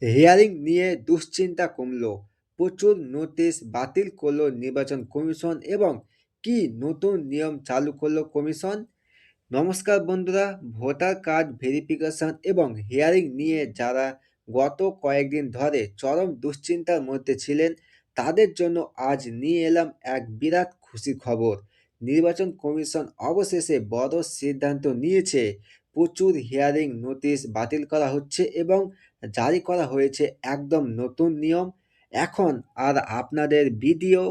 Hearing নিয়ে দুশ্চিন্তা কমল, প্রচুর নোটিশ বাতিল করলো নির্বাচন কমিশন এবং কি নতুন নিয়ম চালু করলো কমিশন। নমস্কার বন্ধুরা, ভোটার কার্ড ভেরিফিকেশন এবং হিয়ারিং নিয়ে যারা গত কয়েকদিন ধরে চরম দুশ্চিন্তার মধ্যে ছিলেন তাদের জন্য আজ নিয়ে এলাম এক বিরাট খুশির খবর। নির্বাচন কমিশন অবশেষে বড় সিদ্ধান্ত নিয়েছে। প্রচুর হিয়ারিং নোটিশ বাতিল করা হচ্ছে এবং জারি করা হয়েছে একদম নতুন নিয়ম। এখন আর আপনাদের বিডিও,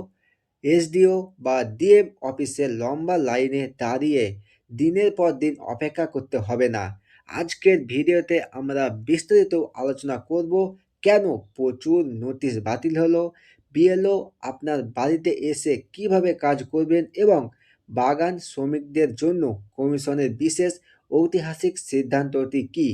এসডিও বা ডিএম অফিসের লম্বা লাইনে দাঁড়িয়ে দিনের পর দিন অপেক্ষা করতে হবে না। আজকের ভিডিওতে আমরা বিস্তারিত আলোচনা করব কেন প্রচুর নোটিশ বাতিল হলো, বিএলও আপনার বাড়িতে এসে কিভাবে কাজ করবেন এবং বাগান শ্রমিকদের জন্য কমিশনের বিশেষ ঐতিহাসিক সিদ্ধান্তটি কি।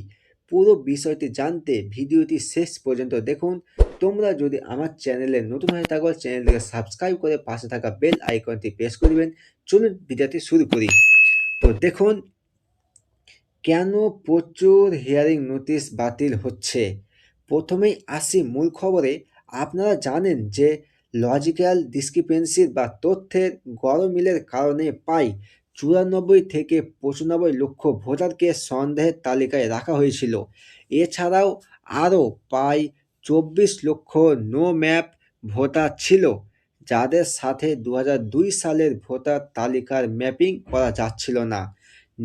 পুরো বিষয়টি জানতে ভিডিওটি শেষ পর্যন্ত দেখুন। তোমরা যদি আমার চ্যানেলে নতুন হয়ে থাকো চ্যানেলটিকে সাবস্ক্রাইব করে পাশে থাকা বেল আইকনটি প্রেস করবেন। চলুন ভিডিওটি শুরু করি। তো দেখুন কেন প্রচুর হিয়ারিং নোটিশ বাতিল হচ্ছে। প্রথমেই আসি মূল খবরে। আপনারা জানেন যে লজিক্যাল ডিসক্রিপেন্সির বা তথ্যের গরমিলের কারণে প্রায় 94 থেকে 95 লক্ষ ভোটারকে সন্দেহের তালিকায় রাখা হয়েছিল। এছাড়াও আরও প্রায় 24 লক্ষ নো ম্যাপ ভোটার ছিল যাদের সাথে 2002 সালের ভোটার তালিকার ম্যাপিং করা যাচ্ছিল না।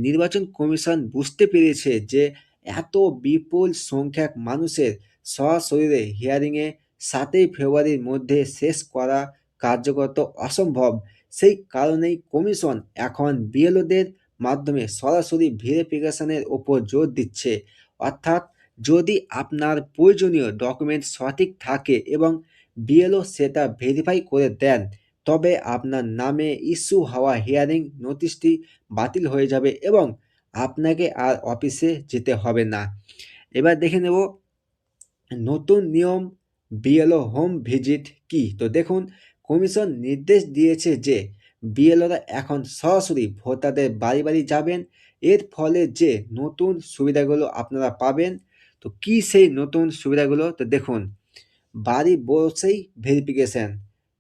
নির্বাচন কমিশন বুঝতে পেরেছে যে এত বিপুল সংখ্যক মানুষের সশরীরে হিয়ারিংয়ে 7ই ফেব্রুয়ারির মধ্যে শেষ করা কার্যকর অসম্ভব। সেই কারণেই কমিশন এখন বিএলওদের মাধ্যমে সরাসরি ভেরিফিকেশনের ওপর জোর দিচ্ছে। অর্থাৎ যদি আপনার প্রয়োজনীয় ডকুমেন্ট সঠিক থাকে এবং বিএলও সেটা ভেরিফাই করে দেন তবে আপনার নামে ইস্যু হওয়া হিয়ারিং নোটিশটি বাতিল হয়ে যাবে এবং আপনাকে আর অফিসে যেতে হবে না। এবার দেখে নেব নতুন নিয়ম বিএলও হোম ভিজিট কি। তো দেখুন কমিশন নির্দেশ দিয়েছে যে বিএলওরা এখন সরাসরি ভোটারদের বাড়ি বাড়ি যাবেন। এর ফলে যে নতুন সুবিধাগুলো আপনারা পাবেন, তো কি সেই নতুন সুবিধাগুলো, তো দেখুন বাড়ি বসেই ভেরিফিকেশন।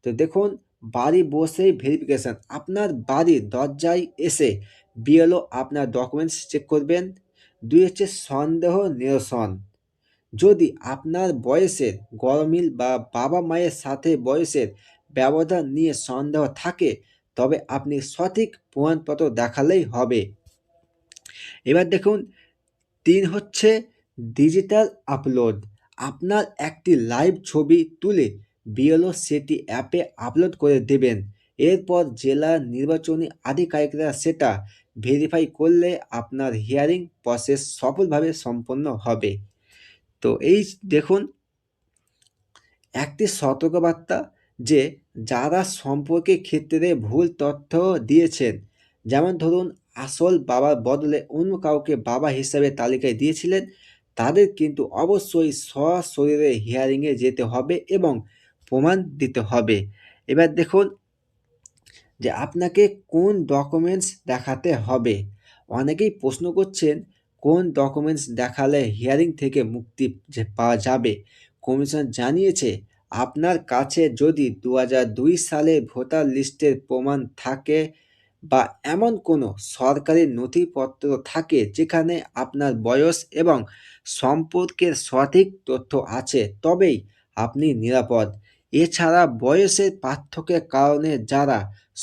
তো দেখুন বাড়ি বসেই ভেরিফিকেশন, আপনার বাড়ির দরজায় এসে বিএলও আপনার ডকুমেন্টস চেক করবেন। দুই হচ্ছে সন্দেহ নিরসন। যদি আপনার বয়সের গরমিল বা বাবা মায়ের সাথে বয়সের ব্যবধান নিয়ে সন্দেহ থাকে তবে আপনি সঠিক প্রমাণপত্র দেখালেই হবে। এবার দেখুন 3 হচ্ছে ডিজিটাল আপলোড। আপনার একটি লাইভ ছবি তুলে বিএলও সেটি অ্যাপে আপলোড করে দেবেন। এরপর জেলা নির্বাচনী আধিকারিকরা সেটা ভেরিফাই করলে আপনার হিয়ারিং প্রসেস সফলভাবে সম্পন্ন হবে। তো এই দেখুন একটি সতর্কবার্তা যে যারা সম্পর্কের ক্ষেত্রে ভুল তথ্য দিয়েছেন, যেমন ধরুন আসল বাবার বদলে অন্য কাউকে বাবা হিসাবে তালিকায় দিয়েছিলেন, তাদের কিন্তু অবশ্যই সশরীরে হিয়ারিংয়ে যেতে হবে এবং প্রমাণ দিতে হবে। এবার দেখুন যে আপনাকে কোন ডকুমেন্টস দেখাতে হবে। অনেকেই প্রশ্ন করছেন কোন ডকুমেন্টস দেখালে হিয়ারিং থেকে মুক্তি পাওয়া যাবে। কমিশন জানিয়েছে আপনার কাছে যদি 2002 সালে ভোটার লিস্টের প্রমাণ থাকে বা এমন কোনো সরকারি নথিপত্র থাকে যেখানে আপনার বয়স এবং সম্পর্কের সঠিক তথ্য আছে তবেই আপনি নিরাপদ। এছাড়া বয়সের পার্থক্যের কারণে যারা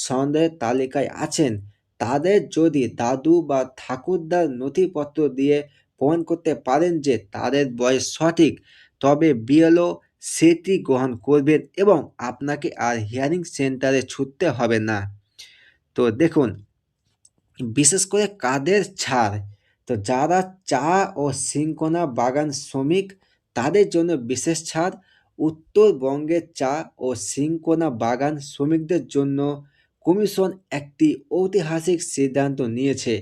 সন্দেহের তালিকায় আছেন তাদের যদি দাদু বা ঠাকুরদার নথিপত্র দিয়ে প্রমাণ করতে পারেন যে তাদের বয়স সঠিক তবে বিএলও সেটি গ্রহণ করবেন এবং আপনাকে আর হিয়ারিং সেন্টারে ছুটতে হবে না। তো দেখুন বিশেষ করে কাদের ছাড়, তো যারা চা ও সিনকোনা বাগান শ্রমিক তাদের জন্য বিশেষ ছাড়। উত্তরবঙ্গের চা ও সিনকোনা বাগান শ্রমিকদের জন্য কমিশন একটি ঐতিহাসিক সিদ্ধান্ত নিয়েছে।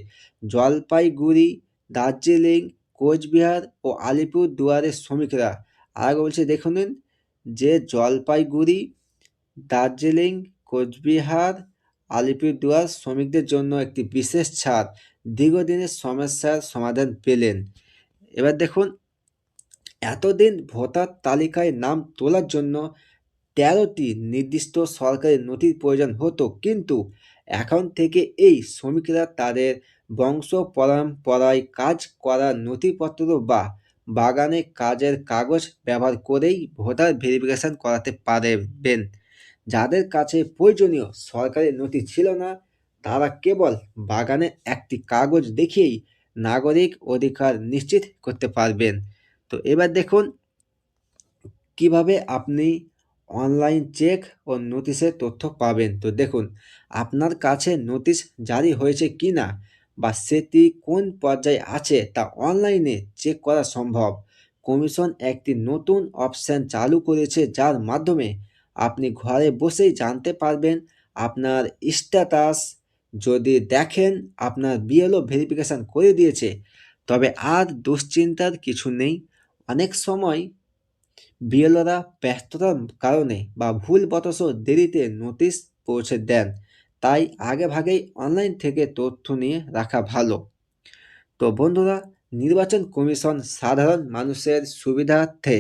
জলপাইগুড়ি, দার্জিলিং, কোচবিহার ও আলিপুরদুয়ারের শ্রমিকরা, আর বলছে দেখুন যে জলপাইগুড়ি, দার্জিলিং, কোচবিহার, আলিপুরদুয়ার শ্রমিকদের জন্য একটি বিশেষ ছাড়, দীর্ঘদিনের সমস্যার সমাধান পেলেন। এবার দেখুন এতদিন ভোটার তালিকায় নাম তোলার জন্য ১৩টি নির্দিষ্ট সরকারি নথির প্রয়োজন হতো, কিন্তু এখন থেকে এই শ্রমিকরা তাদের বংশ পরম্পরায় কাজ করা নথিপত্র বা বাগানে কাজের কাগজ ব্যবহার করেই ভোটার ভেরিফিকেশন করাতে পারবেন। যাদের কাছে প্রয়োজনীয় সরকারি নথি ছিল না, তারা কেবল বাগানে একটি কাগজ দেখিয়েই নাগরিক অধিকার নিশ্চিত করতে পারবেন। তো এবার দেখুন কিভাবে আপনি অনলাইন চেক ও নোটিশের তথ্য পাবেন। তো দেখুন, আপনার কাছে নোটিশ জারি হয়েছে কিনা বা সেটি কোন পর্যায়ে আছে তা অনলাইনে চেক করা সম্ভব। কমিশন একটি নতুন অপশন চালু করেছে, যার মাধ্যমে আপনি ঘরে বসেই জানতে পারবেন আপনার স্ট্যাটাস। যদি দেখেন আপনার বিএলও ভেরিফিকেশন করে দিয়েছে, তবে আর দুশ্চিন্তার কিছু নেই। অনেক সময় বিএলওরা ব্যস্ততার কারণে বা ভুলবশত দেরিতে নোটিশ পৌঁছে দেন, তাই আগেভাগেই অনলাইন থেকে তথ্য নিয়ে রাখা ভালো। তো বন্ধুরা, নির্বাচন কমিশন সাধারণ মানুষের সুবিধার্থে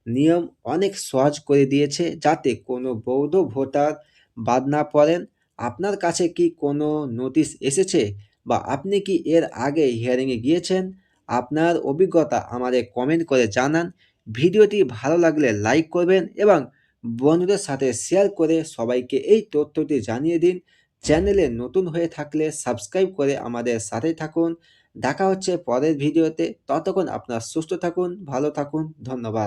নিয়ম অনেক সহজ করে দিয়েছে, যাতে কোনো বৈধ ভোটার বাদ না পড়েন। আপনার কাছে কি কোনো নোটিশ এসেছে, বা আপনি কি এর আগে হিয়ারিংয়ে গিয়েছেন? আপনার অভিজ্ঞতা আমাদের কমেন্ট করে জানান। ভিডিওটি ভালো লাগলে লাইক করবেন এবং বন্ধুদের সাথে শেয়ার করে সবাইকে এই তথ্যটি জানিয়ে দিন। চ্যানেলে নতুন হয়ে থাকলে সাবস্ক্রাইব করে আমাদের সাথে থাকুন। দেখা হচ্ছে পরের ভিডিওতে। ততক্ষণ আপনারা সুস্থ থাকুন, ভালো থাকুন। ধন্যবাদ।